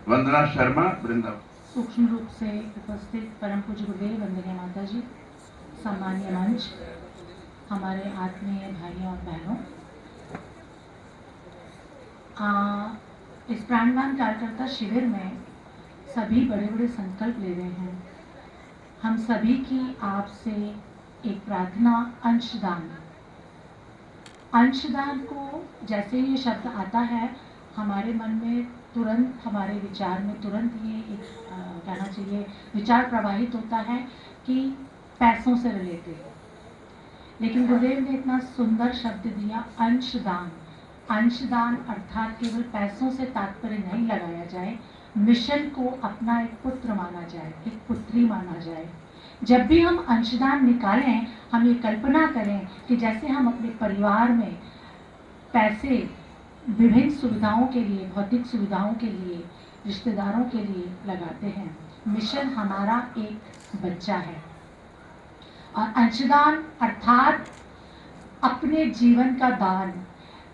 वंदना शर्मा वृंदावन। सूक्ष्म रूप से उपस्थित परम पूज्य गुरुदेव वंदनीय माता जी, सम्मानीय मंच, हमारे आत्मीय भाइयों और बहनों, इस प्राणवान कार्यकर्ता शिविर में सभी बड़े बड़े संकल्प ले रहे हैं। हम सभी की आपसे एक प्रार्थना, अंशदान। अंशदान को जैसे ये शब्द आता है हमारे मन में तुरंत, हमारे विचार में तुरंत ये एक कहना चाहिए विचार प्रवाहित होता है कि पैसों से रिलेटेड। लेकिन गुरुदेव ने इतना सुंदर शब्द दिया, अंशदान। अंशदान अर्थात केवल पैसों से तात्पर्य नहीं लगाया जाए, मिशन को अपना एक पुत्र माना जाए, एक पुत्री माना जाए। जब भी हम अंशदान निकालें, हम ये कल्पना करें कि जैसे हम अपने परिवार में पैसे विभिन्न सुविधाओं के लिए, भौतिक सुविधाओं के लिए, रिश्तेदारों के लिए लगाते हैं, मिशन हमारा एक बच्चा है। और अंशदान अर्थात अपने जीवन का दान।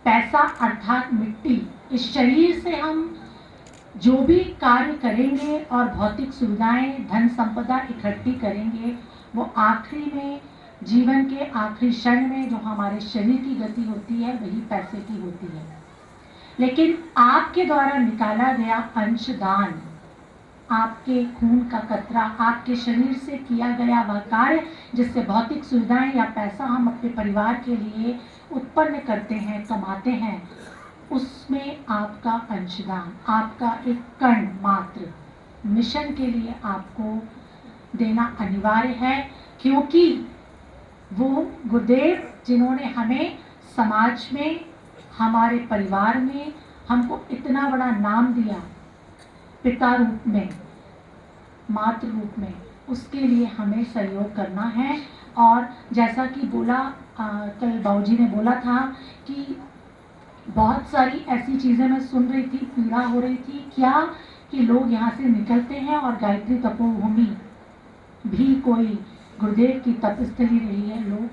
पैसा अर्थात मिट्टी। इस शरीर से हम जो भी कार्य करेंगे और भौतिक सुविधाएं, धन संपदा इकट्ठी करेंगे, वो आखिरी में, जीवन के आखिरी क्षण में जो हमारे शरीर की गति होती है वही पैसे की होती है। लेकिन आपके द्वारा निकाला गया अंशदान, आपके खून का कतरा, आपके शरीर से किया गया वह कार्य जिससे भौतिक सुविधाएं या पैसा हम अपने परिवार के लिए उत्पन्न करते हैं, कमाते हैं, उसमें आपका अंशदान, आपका एक कण मात्र मिशन के लिए आपको देना अनिवार्य है। क्योंकि वो गुरुदेव जिन्होंने हमें समाज में, हमारे परिवार में हमको इतना बड़ा नाम दिया, पिता रूप में, मातृ रूप में, उसके लिए हमें सहयोग करना है। और जैसा कि बोला, कल बाबूजी ने बोला था कि बहुत सारी ऐसी चीज़ें मैं सुन रही थी, पीड़ा हो रही थी क्या कि लोग यहाँ से निकलते हैं और गायत्री तपोभूमि भी कोई गुरुदेव की तपस्थली रही है, लोग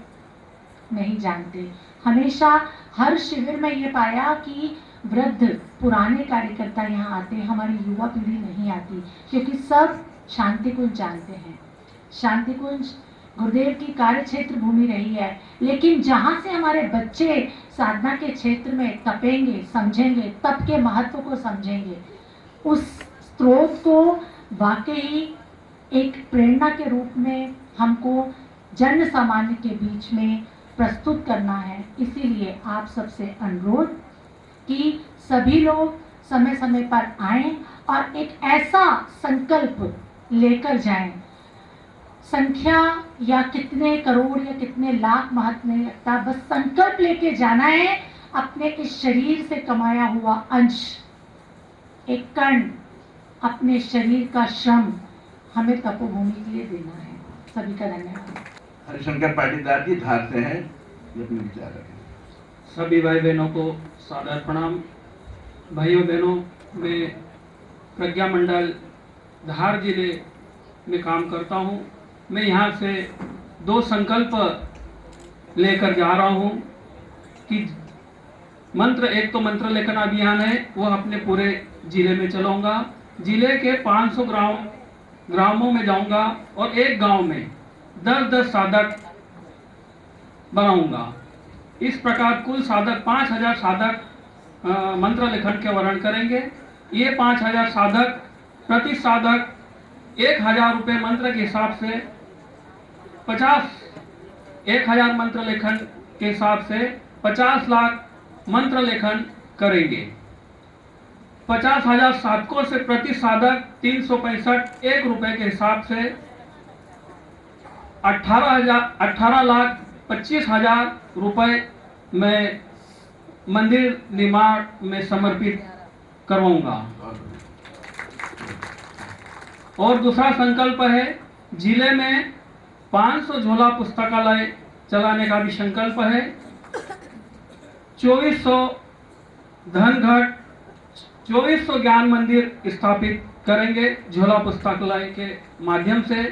नहीं जानते। हमेशा हर शिविर में ये पाया कि वृद्ध पुराने कार्यकर्ता यहाँ आते हैं, हमारी युवा पीढ़ी नहीं आती, क्योंकि सब शांति कुंज जानते हैं। शांति कुंज गुरुदेव की कार्य क्षेत्र भूमि रही है, लेकिन जहाँ से हमारे बच्चे साधना के क्षेत्र में तपेंगे, समझेंगे, तप के महत्व को समझेंगे, उस स्रोत को वाकई एक प्रेरणा के रूप में हमको जन सामान्य के बीच में प्रस्तुत करना है। इसीलिए आप सबसे अनुरोध कि सभी लोग समय समय पर आएं और एक ऐसा संकल्प लेकर जाएं। संख्या या कितने करोड़ या कितने लाख महत्व नहीं रखता, बस संकल्प लेके जाना है। अपने इस शरीर से कमाया हुआ अंश, एक कण, अपने शरीर का श्रम हमें तपोभूमि के लिए देना है। सभी का धन्यवाद। हरिशंकर पाटीदार जी धार से हैं, ये अपने विचार रखें। सभी भाई बहनों को सादर प्रणाम। भाइयों बहनों, मैं प्रज्ञा मंडल धार जिले में काम करता हूँ। मैं यहाँ से 2 संकल्प लेकर जा रहा हूँ कि मंत्र, एक तो मंत्र लेखन अभियान है, वो अपने पूरे जिले में चलाऊंगा। जिले के 500 ग्रामों में जाऊंगा और एक गांव में 10-10 साधक बनाऊंगा। इस प्रकार कुल साधक 5000 साधक मंत्र लेखन के वर्णन करेंगे। ये 5000 साधक, प्रति साधक 1000 रुपये मंत्र के हिसाब से 1000 मंत्र लेखन के हिसाब से 50 लाख मंत्र लेखन करेंगे। 50,000 साधकों से प्रति साधक 365 रुपए के हिसाब से 18,25,000 रुपए मैं मंदिर निर्माण में समर्पित करवाऊंगा। और दूसरा संकल्प है, जिले में 500 झोला पुस्तकालय चलाने का भी संकल्प है। 2400 धनघट, 2400 ज्ञान मंदिर स्थापित करेंगे झोला पुस्तकालय के माध्यम से।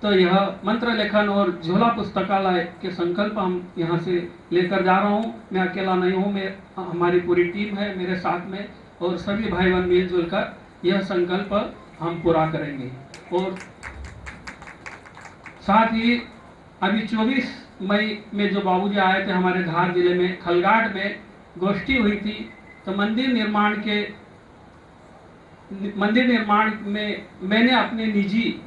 तो यह मंत्र लेखन और झोला पुस्तकालय के संकल्प हम यहाँ से लेकर जा रहा हूँ। मैं अकेला नहीं हूँ, मैं, हमारी पूरी टीम है मेरे साथ में, और सभी भाई बहन मिलजुल कर यह संकल्प हम पूरा करेंगे। और साथ ही अभी 24 मई में जो बाबूजी आए थे हमारे धार जिले में खलगाट में गोष्ठी हुई थी, तो मंदिर निर्माण में मैंने अपने निजी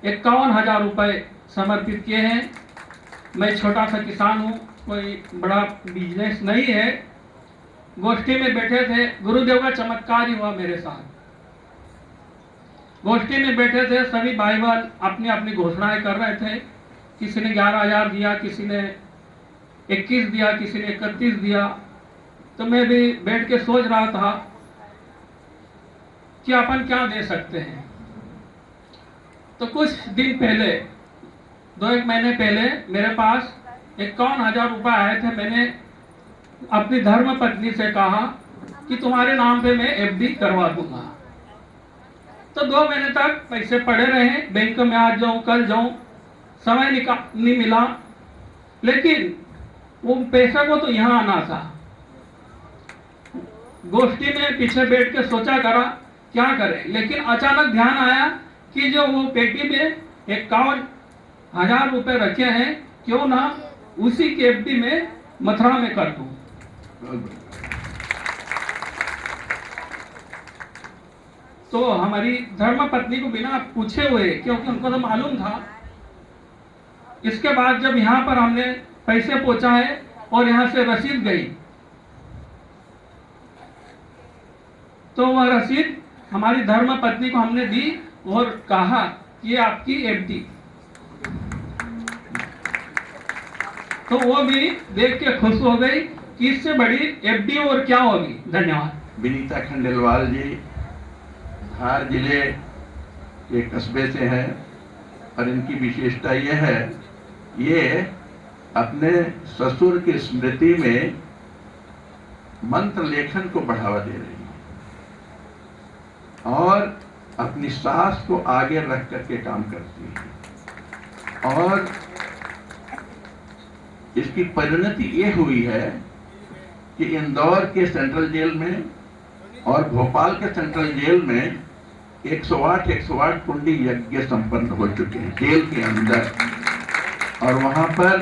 51,000 रुपये समर्पित किए हैं। मैं छोटा सा किसान हूँ, कोई बड़ा बिजनेस नहीं है। गोष्ठी में बैठे थे, गुरुदेव का चमत्कार ही हुआ मेरे साथ। गोष्ठी में बैठे थे, सभी भाई बहन अपनी अपनी घोषणाएं कर रहे थे। किसी ने 11,000 दिया, किसी ने 21 दिया, किसी ने 31 दिया। तो मैं भी बैठ के सोच रहा था कि अपन क्या दे सकते हैं। तो कुछ दिन पहले, 2-1 महीने पहले मेरे पास 51,000 रुपये आए थे। मैंने अपनी धर्म पत्नी से कहा कि तुम्हारे नाम पे मैं एफडी करवा दूंगा। तो 2 महीने तक पैसे पड़े रहे, बैंक में आज जाऊं कल जाऊं, समय नहीं मिला। लेकिन वो पैसे को तो यहाँ आना था। गोष्ठी में पीछे बैठ के सोचा करा क्या करें, लेकिन अचानक ध्यान आया कि जो वो पेटी में 51,000 रुपये रखे हैं, क्यों ना उसी के एफडी में मथुरा में कर दूं। तो हमारी धर्म पत्नी को बिना पूछे हुए, क्योंकि उनको तो मालूम था। इसके बाद जब यहाँ पर हमने पैसे पहुंचाए और यहाँ से रसीद गई, तो वह रसीद हमारी धर्म पत्नी को हमने दी और कहा कि ये आपकी एफडी। तो वो भी देख के खुश हो गई कि इससे बड़ी एफडी और क्या होगी। धन्यवाद। विनीता खंडेलवाल जी धार जिले के कस्बे से हैं और इनकी विशेषता यह है, ये अपने ससुर की स्मृति में मंत्र लेखन को बढ़ावा दे रही है और अपनी सास को आगे रख करके काम करती है। और इसकी परिणति ये हुई है कि इंदौर के सेंट्रल जेल में और भोपाल के सेंट्रल जेल में 108 कुंडी यज्ञ संपन्न हो चुके हैं जेल के अंदर। और वहां पर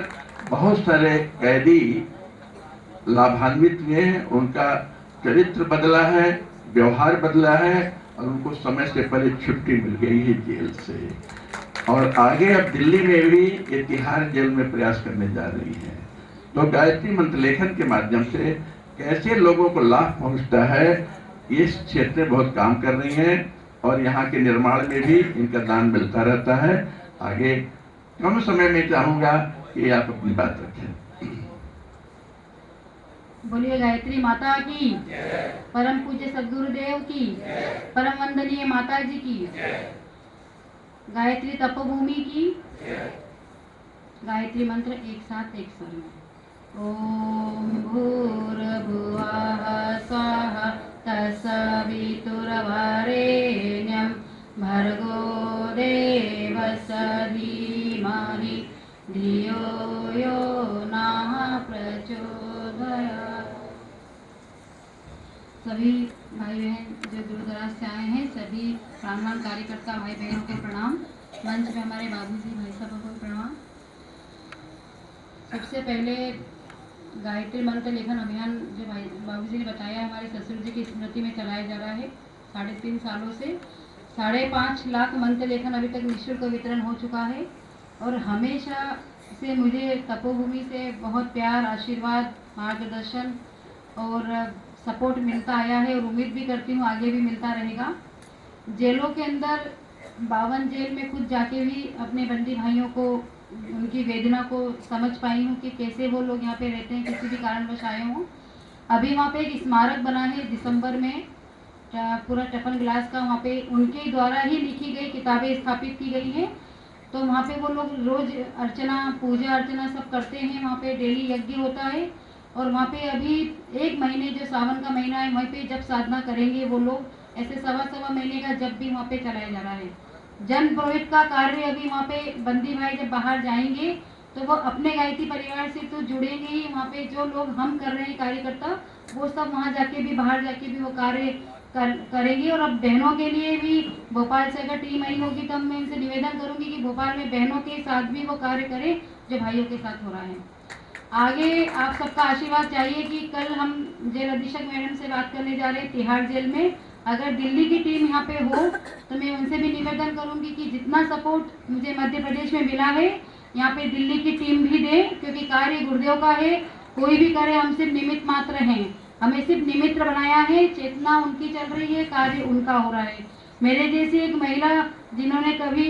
बहुत सारे कैदी लाभान्वित हुए हैं, उनका चरित्र बदला है, व्यवहार बदला है और उनको समय से पहले छुट्टी मिल गई है जेल से। और आगे अब दिल्ली में भी ये तिहाड़ जेल में प्रयास करने जा रही है। तो गायत्री मंत्र लेखन के माध्यम से कैसे लोगों को लाभ पहुंचता है, इस क्षेत्र में बहुत काम कर रही हैं और यहाँ के निर्माण में भी इनका दान मिलता रहता है। आगे कम समय में चाहूंगा कि आप अपनी बात रखें। बोलिए गायत्री माता की, परम पूज्य सद्गुरुदेव की, परम वंदनीय माता जी की, गायत्री तपोभूमि की। गायत्री मंत्र एक साथ एक स्वर में। ओम भूर्भुवः स्वः तत्सवितुर्वरेण्यं भर्गो देवस्य धीमहि धियो यो नः प्रचोदयात्। सभी भाई बहन जो दूर दराज से आए हैं, सभी प्रांगण कार्यकर्ता भाई बहनों को प्रणाम। मंच में हमारे बाबूजी भाई साहब को प्रणाम। सबसे पहले गायत्री मंत्र लेखन अभियान जो भाई बाबूजी ने बताया, हमारे ससुर जी की स्मृति में चलाया जा रहा है 3.5 सालों से। 5.5 लाख मंत्र लेखन अभी तक निःशुल्क वितरण हो चुका है। और हमेशा से मुझे तपोभूमि से बहुत प्यार, आशीर्वाद, मार्गदर्शन और सपोर्ट मिलता आया है और उम्मीद भी करती हूँ आगे भी मिलता रहेगा। जेलों के अंदर 52 जेल में खुद जाके भी अपने बंदी भाइयों को, उनकी वेदना को समझ पाई हूँ कि कैसे वो लोग यहाँ पे रहते हैं, किसी भी कारणवश आए हों। अभी वहाँ पे एक स्मारक बना है दिसंबर में, पूरा टफन ग्लास का, वहाँ पे उनके द्वारा ही लिखी गई किताबें स्थापित की गई हैं। तो वहाँ पे वो लोग रोज अर्चना, पूजा अर्चना सब करते हैं। वहाँ पे डेली यज्ञ होता है और वहाँ पे अभी 1 महीने जो सावन का महीना है, वहीं पे जब साधना करेंगे वो लोग, ऐसे 1.25 महीने का जब भी वहाँ पे चलाया जा रहा है। जन पुरोहित का कार्य अभी वहाँ पे बंदी भाई जब बाहर जाएंगे तो वो अपने गायत्री परिवार से तो जुड़ेंगे ही। वहाँ पे जो लोग हम कर रहे हैं कार्यकर्ता, वो सब वहाँ जाके भी, बाहर जाके भी वो कार्य करेंगी। और अब बहनों के लिए भी भोपाल से अगर टीम आई होगी तो मैं इनसे निवेदन करूंगी कि भोपाल में बहनों के साथ भी वो कार्य करें जो भाइयों के साथ हो रहा है। आगे आप सबका आशीर्वाद चाहिए कि कल हम जेल अधीक्षक मैडम से बात करने जा रहे हैं तिहाड़ जेल में। अगर दिल्ली की टीम यहाँ पे हो तो मैं उनसे भी निवेदन करूंगी कि जितना सपोर्ट मुझे मध्य प्रदेश में मिला है यहाँ पे दिल्ली की टीम भी दे, क्योंकि कार्य गुरुदेव का है। कोई भी करे, हम सिर्फ निमित्त मात्र हैं, हमें सिर्फ निमित्त बनाया है। चेतना उनकी चल रही है, कार्य उनका हो रहा है। मेरे जैसी एक महिला जिन्होंने कभी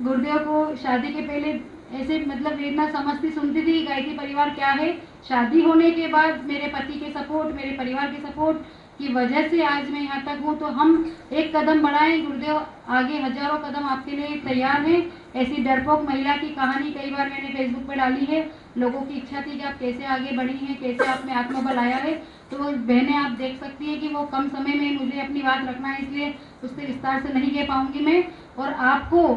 गुरुदेव को शादी के पहले ऐसे मतलब इतना समझती सुनती थी गायत्री परिवार क्या है, शादी होने के बाद मेरे पति के सपोर्ट, मेरे परिवार के सपोर्ट की वजह से आज मैं यहाँ तक हूँ। तो हम एक कदम बढ़ाएं, गुरुदेव आगे हजारों कदम आपके लिए तैयार हैं। ऐसी डरपोक महिला की कहानी कई बार मैंने फेसबुक पर डाली है। लोगों की इच्छा थी कि आप कैसे आगे बढ़ी हैं, कैसे आप में आत्मबल आया है। तो बहनें आप देख सकती हैं कि वो कम समय में मुझे अपनी बात रखना है, इसलिए उससे विस्तार से नहीं कह पाऊंगी मैं। और आपको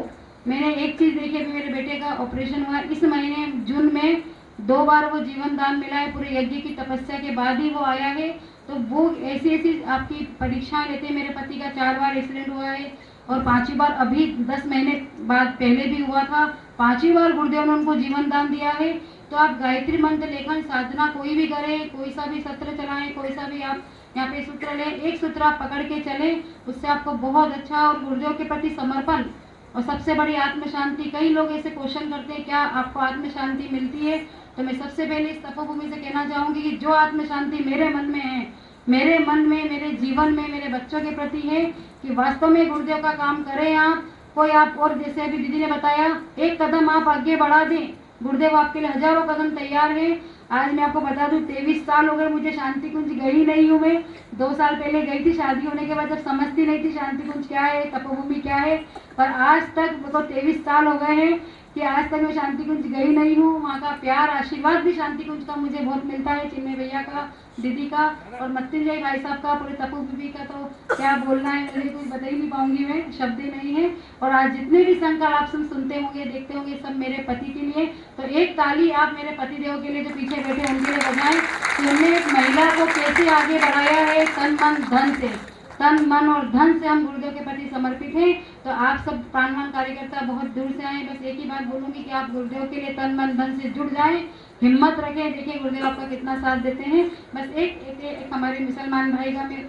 मैंने एक चीज़ देखी, अभी मेरे बेटे का ऑपरेशन हुआ इस महीने जून में 2 बार वो जीवन दान मिला है, पूरे यज्ञ की तपस्या के बाद ही वो आया है। तो वो ऐसी ऐसी आपकी परीक्षाएं लेते हैं। मेरे पति का 4 बार एक्सीडेंट हुआ है और 5वीं बार अभी 10 महीने बाद पहले भी हुआ था। 5वीं बार गुरुदेव ने उनको जीवन दान दिया है। तो आप गायत्री मंत्र लेखन साधना कोई भी करे, कोई सा भी सत्र चलाएं, कोई सा भी आप यहाँ पे सूत्र लें, एक सूत्र आप पकड़ के चलें, उससे आपको बहुत अच्छा और गुरुदेव के प्रति समर्पण और सबसे बड़ी आत्म शांति। कई लोग ऐसे क्वेश्चन करते हैं क्या आपको आत्म शांति मिलती है, तो मैं सबसे पहले इस तपोभूमि से कहना चाहूंगी कि जो आत्म शांति मेरे मन में है, मेरे मन में, मेरे जीवन में, मेरे बच्चों के प्रति है कि वास्तव में गुरुदेव का काम करें आप। कोई आप और जैसे अभी दीदी ने बताया एक कदम आप आगे बढ़ा दें, गुरुदेव आपके लिए हजारों कदम तैयार है। आज मैं आपको बता दूं 23 साल हो गए मुझे शांति कुंज गई नहीं हूँ मैं। 2 साल पहले गई थी शादी होने के बाद, जब समझती नहीं थी शांति कुंज क्या है, तपोभूमि क्या है। पर आज तक मेरे को 23 साल हो गए हैं कि आज तक मैं शांति कुंज गई नहीं हूँ। वहाँ का प्यार आशीर्वाद भी शांति कुंज का मुझे बहुत मिलता है, चिन्मय भैया का, दीदी का और मृत्युंजय भाई साहब का, पूरे तपोभूमि का। तो क्या बोलना है मुझे कुछ बता ही नहीं पाऊंगी मैं, शब्द ही नहीं है। और आज जितने भी संकल्प आप सुनते होंगे, देखते होंगे, सब मेरे पति के लिए। तो एक ताली आप मेरे पति देव के लिए जो पीछे बैठे उनके लिए बजाएं कि उन्होंने एक महिला को कैसे आगे बढ़ाया है तन मन धन से। तन मन और धन से हम गुरुदेव के प्रति समर्पित हैं। तो आप सब प्राणवान कार्यकर्ता बहुत दूर से आए, बस एक ही बात बोलूंगी कि आप गुरुदेव के लिए तन मन धन से जुड़ जाएं, हिम्मत रखें। देखिए गुरुदेव आपका कितना साथ देते हैं। बस एक हमारे मुसलमान भाई का मैं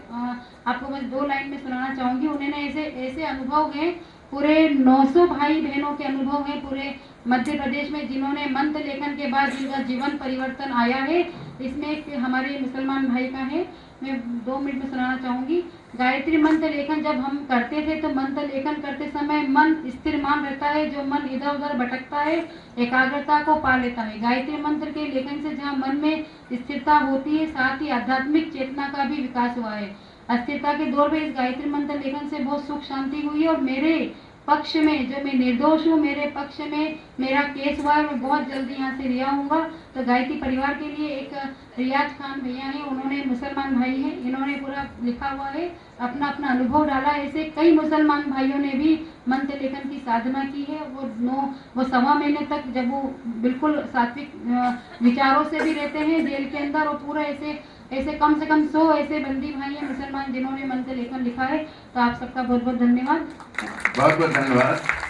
आपको बस 2 लाइन में सुनाना चाहूंगी। उन्होंने ऐसे अनुभव हैं, पूरे 900 भाई बहनों के अनुभव हैं पूरे मध्य प्रदेश में, जिन्होंने मंत्र लेखन के बाद जिनका जीवन परिवर्तन आया है। इसमें एक हमारे मुसलमान भाई का है, मैं 2 मिनट में सुनाना चाहूंगी। गायत्री मंत्र लेखन जब हम करते थे तो मंत्र लेखन करते समय मन स्थिर मान रहता है, जो मन इधर उधर भटकता है एकाग्रता को पा लेता है। गायत्री मंत्र के लेखन से जहाँ मन में स्थिरता होती है, साथ ही आध्यात्मिक चेतना का भी विकास हुआ है। अस्थिरता के दौर में इस गायत्री मंत्र लेखन से बहुत सुख शांति हुई और मेरे पक्ष में, जो मैं निर्दोष हूँ, मेरे पक्ष में मेरा केस हुआ है, मैं बहुत जल्दी यहाँ से रिहा हूँगा। तो गायत्री परिवार के लिए एक रियाज खान भैया हैं, उन्होंने मुसलमान भाई हैं, इन्होंने पूरा लिखा हुआ है, अपना अपना अनुभव डाला। ऐसे कई मुसलमान भाइयों ने भी मंत्र लेखन की साधना की है। वो 1.25 महीने तक जब वो बिल्कुल सात्विक विचारों से भी रहते हैं जेल के अंदर, और पूरा ऐसे कम से कम 100 ऐसे बंदी भाई हैं मुसलमान जिन्होंने मंत्र लेखन लिखा है। तो आप सबका बहुत बहुत धन्यवाद। बहुत बहुत धन्यवाद।